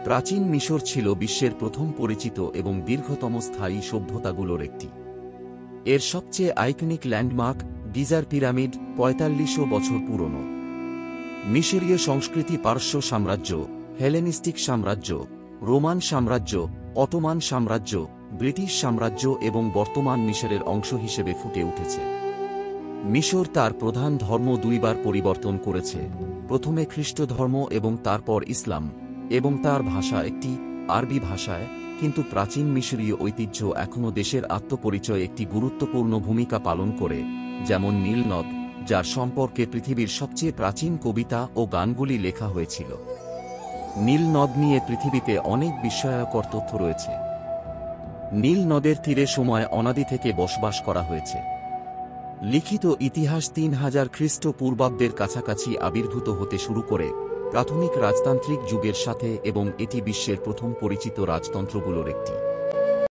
প্রাচীন মিশর ছিল বিশ্বের প্রথম পরিচিত এবং দীর্ঘতম স্থায়ী সভ্যতাগুলোর একটি। এর সবচেয়ে আইকনিক ল্যান্ডমার্ক গিজার পিরামিড ৪৫০০ বছর পুরনো। মিশরীয় সংস্কৃতি পারস্য সাম্রাজ্য, হেলেনিস্টিক সাম্রাজ্য, রোমান সাম্রাজ্য, অটোমান সাম্রাজ্য, ব্রিটিশ সাম্রাজ্য এবং বর্তমান মিশরের অংশ হিসেবে ফুটে উঠেছে। মিশর তার প্রধান ধর্ম দুইবার পরিবর্তন করেছে, প্রথমে খ্রিস্ট ধর্ম এবং তারপর ইসলাম, এবং তার ভাষা একটি আরবি ভাষায়, কিন্তু প্রাচীন মিশরীয় ঐতিহ্য এখনও দেশের আত্মপরিচয়ে একটি গুরুত্বপূর্ণ ভূমিকা পালন করে, যেমন নীল নদ, যার সম্পর্কে পৃথিবীর সবচেয়ে প্রাচীন কবিতা ও গানগুলি লেখা হয়েছিল। নীল নদ নিয়ে পৃথিবীতে অনেক বিস্ময়কর তথ্য রয়েছে। নীল নদের তীরে সময় অনাদি থেকে বসবাস করা হয়েছে। লিখিত ইতিহাস ৩০০০ খ্রিস্টপূর্বাব্দের কাছাকাছি আবির্ভূত হতে শুরু করে প্রাথমিক রাজতান্ত্রিক যুগের সাথে, এবং এটি বিশ্বের প্রথম পরিচিত রাজতন্ত্রগুলোর একটি।